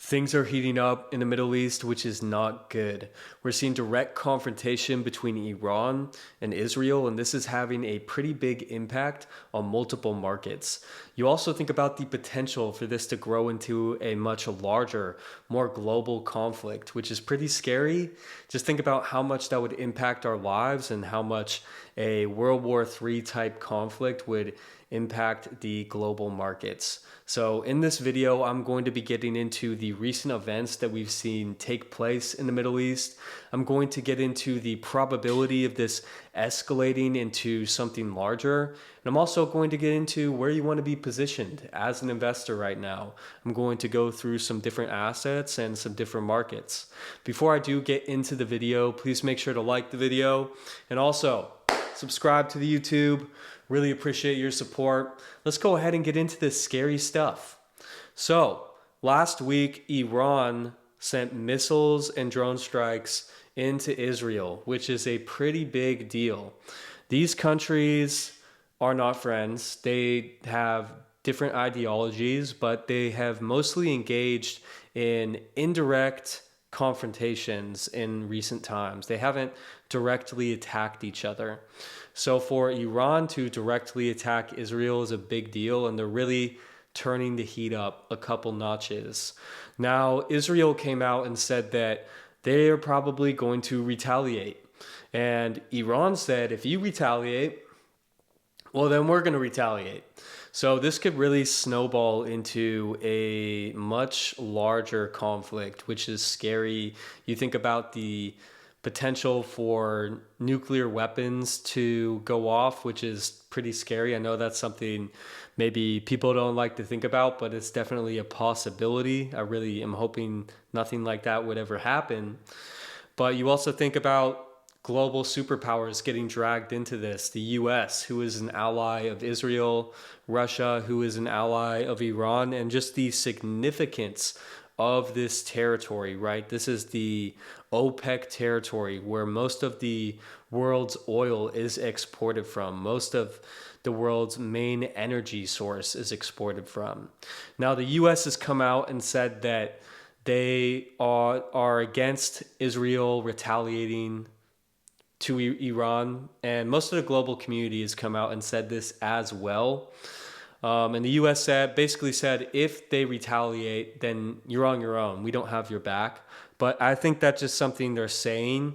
Things are heating up in the Middle East, which is not good. We're seeing direct confrontation between Iran and Israel, and this is having a pretty big impact on multiple markets. You also think about the potential for this to grow into a much larger, more global conflict, which is pretty scary. Just think about how much that would impact our lives and how much a World War III type conflict would impact the global markets. So in this video, I'm going to be getting into the recent events that we've seen take place in the Middle East. I'm going to get into the probability of this escalating into something larger. And I'm also going to get into where you want to be positioned as an investor right now. I'm going to go through some different assets and some different markets. Before I do get into the video, please make sure to like the video and also subscribe to the YouTube. Really appreciate your support. Let's go ahead and get into this scary stuff. So, last week, Iran sent missiles and drone strikes into Israel, which is a pretty big deal. These countries are not friends. They have different ideologies, but they have mostly engaged in indirect confrontations in recent times. They haven't directly attacked each other. So for Iran to directly attack Israel is a big deal, and they're really turning the heat up a couple notches. Now, Israel came out and said that they are probably going to retaliate. And Iran said, if you retaliate, well, then we're going to retaliate. So this could really snowball into a much larger conflict, which is scary. You think about the potential for nuclear weapons to go off, which is pretty scary. I know that's something maybe people don't like to think about, but it's definitely a possibility. I really am hoping nothing like that would ever happen. But you also think about global superpowers getting dragged into this. The US, who is an ally of Israel, Russia, who is an ally of Iran, and just the significance of this territory, right? This is the OPEC territory where most of the world's oil is exported from. Most of the world's main energy source is exported from. Now, the US has come out and said that they are against Israel retaliating to Iran, and most of the global community has come out and said this as well. And the U.S. basically said, if they retaliate, then you're on your own. We don't have your back. But I think that's just something they're saying.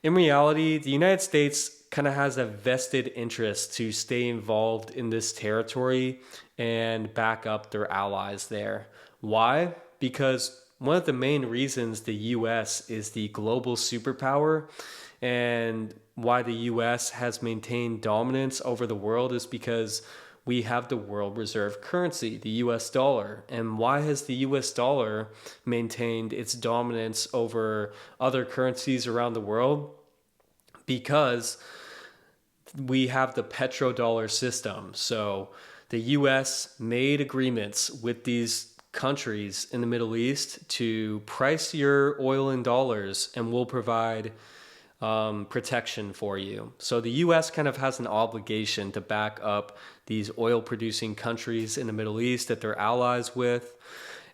In reality, the United States kind of has a vested interest to stay involved in this territory and back up their allies there. Why? Because one of the main reasons the U.S. is the global superpower and why the U.S. has maintained dominance over the world is because we have the world reserve currency, the US dollar. And why has the US dollar maintained its dominance over other currencies around the world? Because we have the petrodollar system. So the US made agreements with these countries in the Middle East to price your oil in dollars, and we'll provide protection for you. So the U.S. kind of has an obligation to back up these oil producing countries in the Middle East that they're allies with.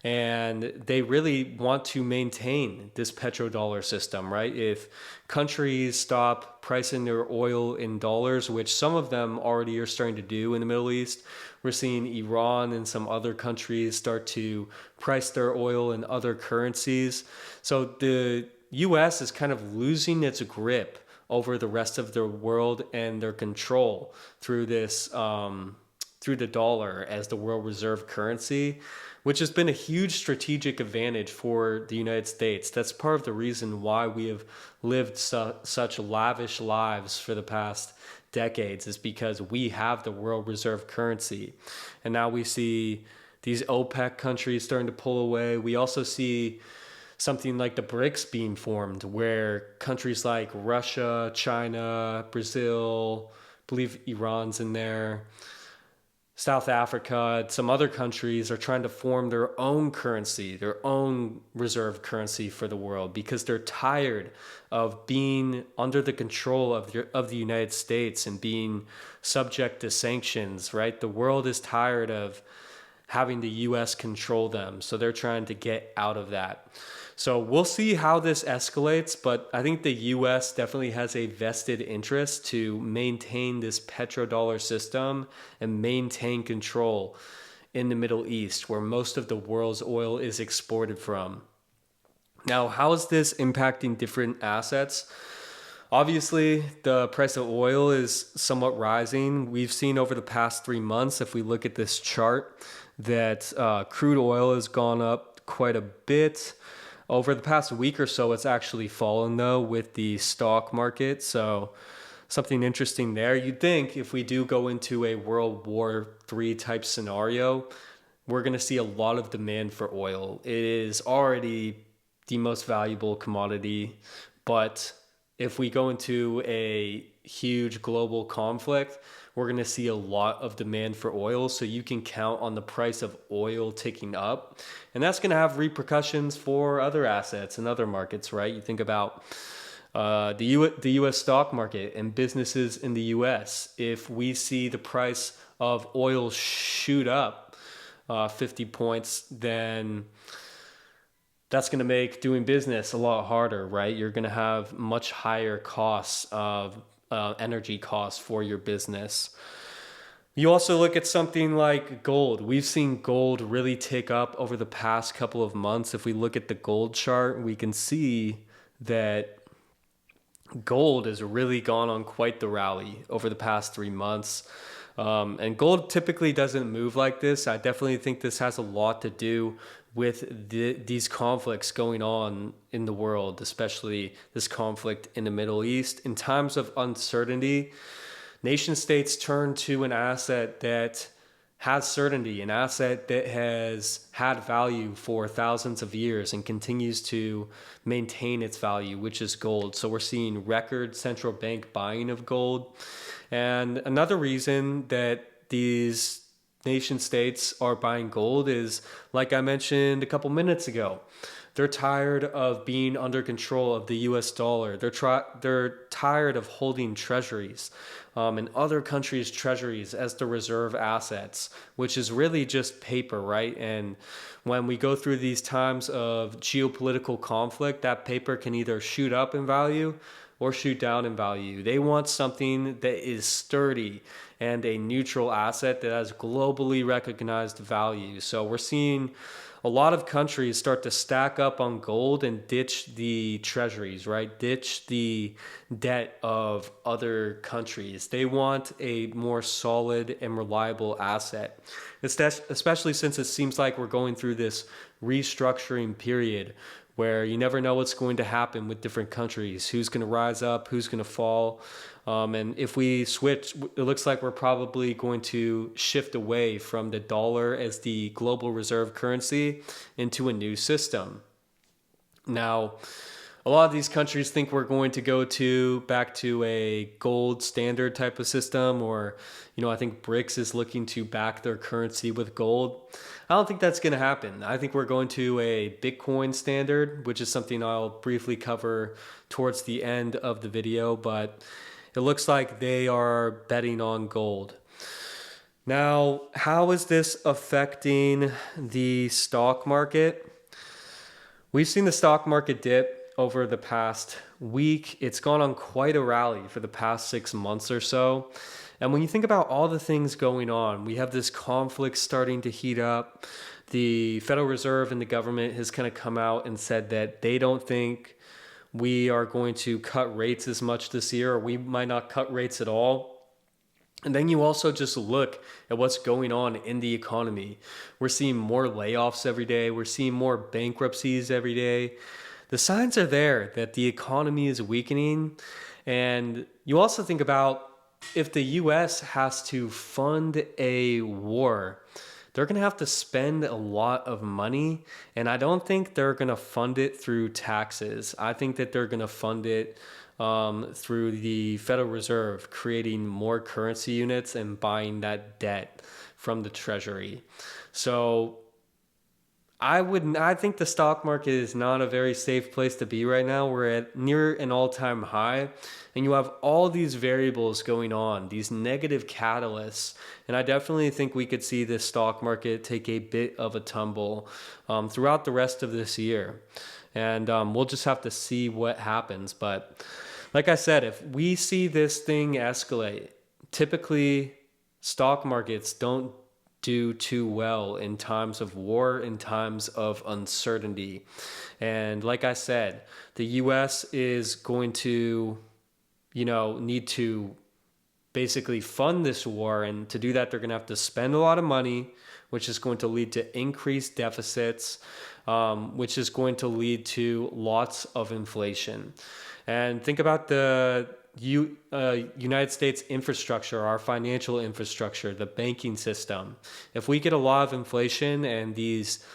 And they really want to maintain this petrodollar system, right? If countries stop pricing their oil in dollars, which some of them already are starting to do in the Middle East, we're seeing Iran and some other countries start to price their oil in other currencies. So the U.S. is kind of losing its grip over the rest of the world and their control through this, through the dollar as the world reserve currency, which has been a huge strategic advantage for the United States. That's part of the reason why we have lived such lavish lives for the past decades, is because we have the world reserve currency. And now we see these OPEC countries starting to pull away. We also see something like the BRICS being formed, where countries like Russia, China, Brazil, I believe Iran's in there, South Africa, some other countries are trying to form their own currency, their own reserve currency for the world, because they're tired of being under the control of the United States and being subject to sanctions, right? The world is tired of having the US control them. So they're trying to get out of that. So we'll see how this escalates, but I think the US definitely has a vested interest to maintain this petrodollar system and maintain control in the Middle East, where most of the world's oil is exported from. Now, how is this impacting different assets? Obviously, the price of oil is somewhat rising. We've seen over the past 3 months, if we look at this chart, that crude oil has gone up quite a bit. Over the past week or so, it's actually fallen, though, with the stock market. So something interesting there. You'd think if we do go into a World War III type scenario, we're going to see a lot of demand for oil. It is already the most valuable commodity, but if we go into a huge global conflict, we're going to see a lot of demand for oil. So you can count on the price of oil ticking up. And that's going to have repercussions for other assets and other markets, right? You think about the U.S. stock market and businesses in the U.S. If we see the price of oil shoot up 50 points, then that's going to make doing business a lot harder, right? You're going to have much higher costs of energy costs for your business. You also look at something like gold. We've seen gold really tick up over the past couple of months. If we look at the gold chart, we can see that gold has really gone on quite the rally over the past 3 months. And gold typically doesn't move like this. I definitely think this has a lot to do with these conflicts going on in the world, especially this conflict in the Middle East. In times of uncertainty, nation states turn to an asset that has certainty, an asset that has had value for thousands of years and continues to maintain its value, which is gold. So we're seeing record central bank buying of gold. And another reason that these nation states are buying gold is, like I mentioned a couple minutes ago, they're tired of being under control of the US dollar. They're tired of holding treasuries and other countries' treasuries as the reserve assets, which is really just paper, right? And when we go through these times of geopolitical conflict, that paper can either shoot up in value or shoot down in value. They want something that is sturdy and a neutral asset that has globally recognized value. So we're seeing a lot of countries start to stack up on gold and ditch the treasuries, right? Ditch the debt of other countries. They want a more solid and reliable asset, especially since it seems like we're going through this restructuring period where you never know what's going to happen with different countries, who's going to rise up, who's going to fall. And if we switch, it looks like we're probably going to shift away from the dollar as the global reserve currency into a new system. Now, a lot of these countries think we're going to go back to a gold standard type of system, or, I think BRICS is looking to back their currency with gold. I don't think that's going to happen. I think we're going to a Bitcoin standard, which is something I'll briefly cover towards the end of the video, but it looks like they are betting on gold. Now, how is this affecting the stock market? We've seen the stock market dip over the past week. It's gone on quite a rally for the past 6 months or so. And when you think about all the things going on, we have this conflict starting to heat up. The Federal Reserve and the government has kind of come out and said that they don't think we are going to cut rates as much this year, or we might not cut rates at all. And then you also just look at what's going on in the economy. We're seeing more layoffs every day. We're seeing more bankruptcies every day. The signs are there that the economy is weakening. And you also think about, if the US has to fund a war, they're going to have to spend a lot of money. And I don't think they're going to fund it through taxes. I think that they're going to fund it through the Federal Reserve, creating more currency units and buying that debt from the Treasury. So I think the stock market is not a very safe place to be right now. We're at near an all-time high, and you have all these variables going on, these negative catalysts. And I definitely think we could see this stock market take a bit of a tumble throughout the rest of this year. And we'll just have to see what happens. But like I said, if we see this thing escalate, typically stock markets don't do too well in times of war, in times of uncertainty. And like I said, the US is going to, need to basically fund this war. And to do that, they're going to have to spend a lot of money, which is going to lead to increased deficits, which is going to lead to lots of inflation. And think about the United States infrastructure, our financial infrastructure, the banking system. If we get a lot of inflation and these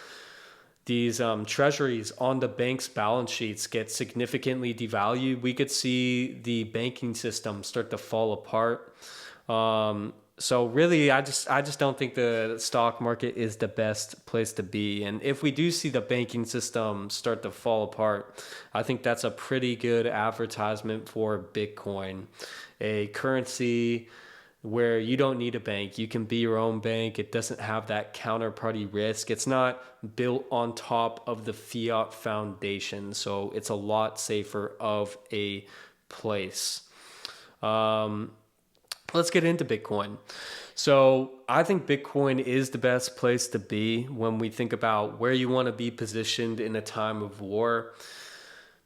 treasuries on the bank's balance sheets get significantly devalued, we could see the banking system start to fall apart. So really, I just don't think the stock market is the best place to be. And if we do see the banking system start to fall apart, I think that's a pretty good advertisement for Bitcoin, a currency where you don't need a bank. You can be your own bank. It doesn't have that counterparty risk. It's not built on top of the fiat foundation. So it's a lot safer of a place. Let's get into Bitcoin. So I think Bitcoin is the best place to be when we think about where you want to be positioned in a time of war.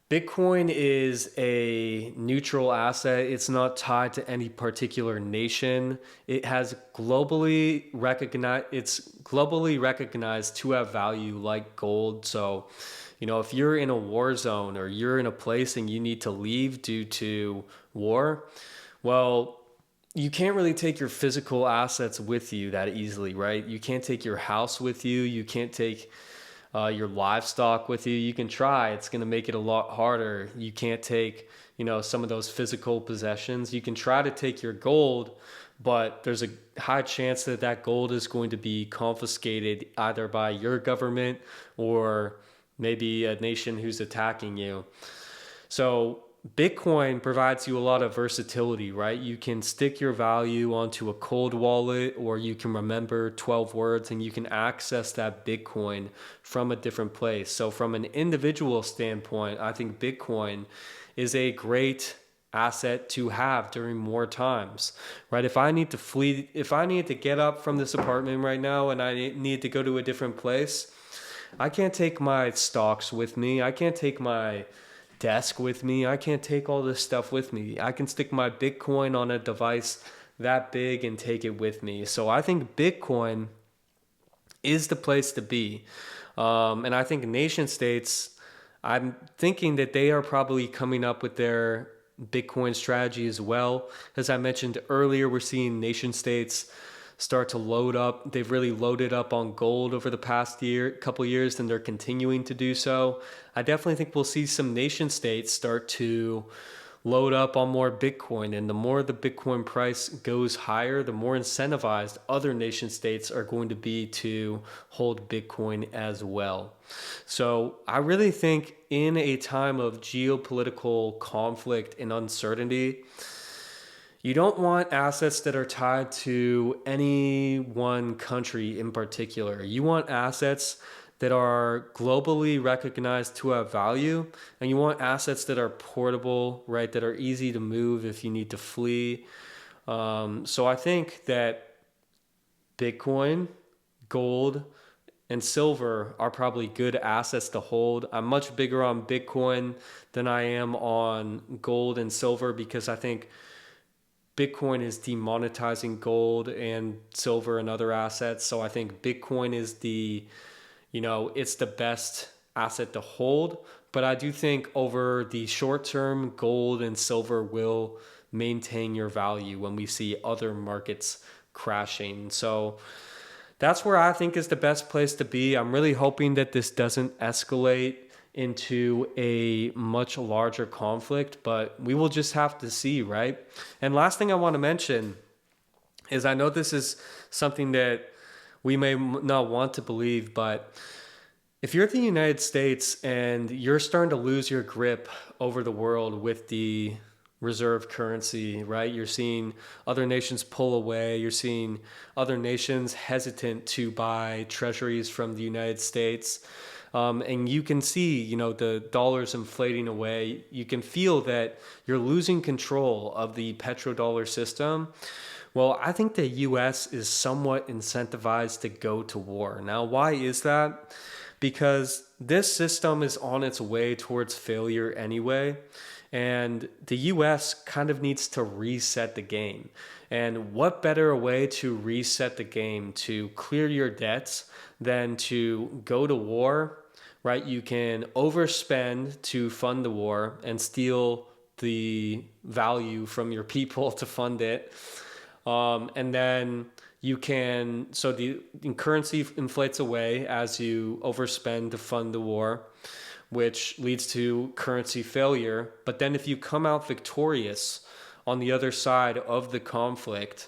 Bitcoin is a neutral asset. It's not tied to any particular nation. It's globally recognized to have value like gold. So, if you're in a war zone or you're in a place and you need to leave due to war, well, you can't really take your physical assets with you that easily, right? You can't take your house with you. You can't take your livestock with you. You can try. It's going to make it a lot harder. You can't take, some of those physical possessions. You can try to take your gold, but there's a high chance that that gold is going to be confiscated either by your government or maybe a nation who's attacking you. So Bitcoin provides you a lot of versatility, right? You can stick your value onto a cold wallet, or you can remember 12 words and you can access that Bitcoin from a different place. So from an individual standpoint, I think Bitcoin is a great asset to have during war times, right? If I need to flee, if I need to get up from this apartment right now and I need to go to a different place, I can't take my stocks with me. I can't take my desk with me. I can't take all this stuff with me. I can stick my Bitcoin on a device that big and take it with me. So I think Bitcoin is the place to be. And I think nation states, I'm thinking that they are probably coming up with their Bitcoin strategy as well. As I mentioned earlier, we're seeing nation states start to load up. They've really loaded up on gold over the past couple years, and they're continuing to do so. I definitely think we'll see some nation states start to load up on more Bitcoin, and the more the Bitcoin price goes higher, the more incentivized other nation states are going to be to hold Bitcoin as well. So I really think in a time of geopolitical conflict and uncertainty, you don't want assets that are tied to any one country in particular. You want assets that are globally recognized to have value, and you want assets that are portable, right? That are easy to move if you need to flee. So I think that Bitcoin, gold, and silver are probably good assets to hold. I'm much bigger on Bitcoin than I am on gold and silver because I think Bitcoin is demonetizing gold and silver and other assets. So I think Bitcoin is it's the best asset to hold. But I do think over the short term, gold and silver will maintain your value when we see other markets crashing. So that's where I think is the best place to be. I'm really hoping that this doesn't escalate into a much larger conflict, but we will just have to see, right? And last thing I want to mention is I know this is something that we may not want to believe, but If you're the United States and you're starting to lose your grip over the world with the reserve currency, right? You're seeing other nations pull away. You're seeing other nations hesitant to buy treasuries from the United States. And you can see, the dollars inflating away. You can feel that you're losing control of the petrodollar system. Well, I think the US is somewhat incentivized to go to war. Now, why is that? Because this system is on its way towards failure anyway. And the US kind of needs to reset the game. And what better way to reset the game to clear your debts than to go to war, right? You can overspend to fund the war and steal the value from your people to fund it. And then so the currency inflates away as you overspend to fund the war, which leads to currency failure. But then if you come out victorious on the other side of the conflict,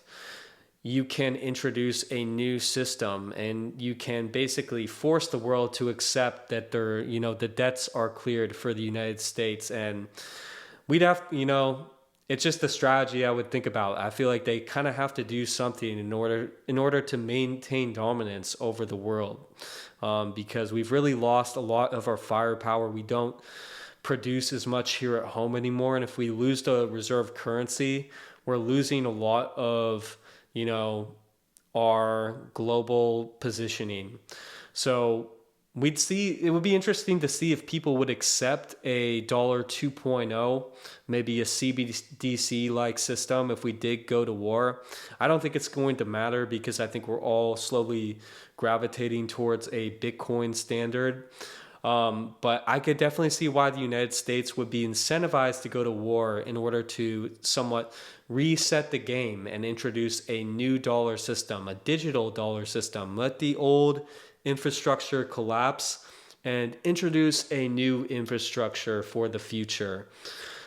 you can introduce a new system and you can basically force the world to accept that the debts are cleared for the United States. And we'd have, it's just a strategy I would think about. I feel like they kind of have to do something in order to maintain dominance over the world, because we've really lost a lot of our firepower. We don't produce as much here at home anymore, and if we lose the reserve currency, we're losing a lot of our global positioning. So it would be interesting to see if people would accept a dollar 2.0, maybe a CBDC like system if we did go to war. I don't think it's going to matter because I think we're all slowly gravitating towards a Bitcoin standard. But I could definitely see why the United States would be incentivized to go to war in order to somewhat reset the game and introduce a new dollar system, a digital dollar system. Let the old infrastructure collapse and introduce a new infrastructure for the future.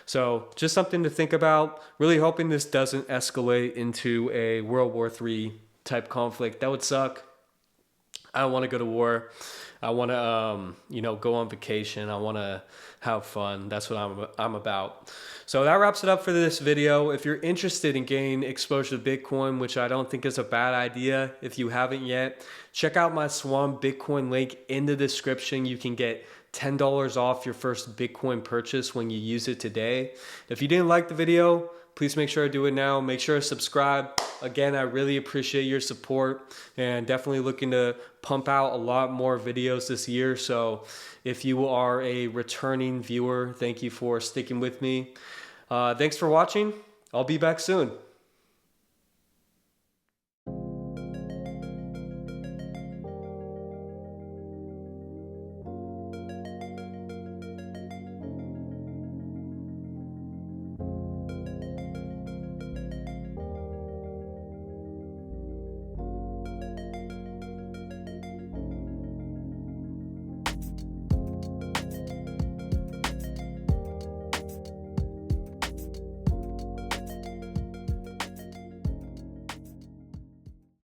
So just something to think about. Really hoping this doesn't escalate into a World War III type conflict. That would suck. I don't want to go to war. I want to, go on vacation. I want to have fun. That's what I'm about. So that wraps it up for this video. If you're interested in gaining exposure to Bitcoin, which I don't think is a bad idea, if you haven't yet, check out my Swan Bitcoin link in the description. You can get $10 off your first Bitcoin purchase when you use it today. If you didn't like the video, please make sure to do it now. Make sure to subscribe. Again, I really appreciate your support and definitely looking to pump out a lot more videos this year. So if you are a returning viewer, thank you for sticking with me. Thanks for watching. I'll be back soon.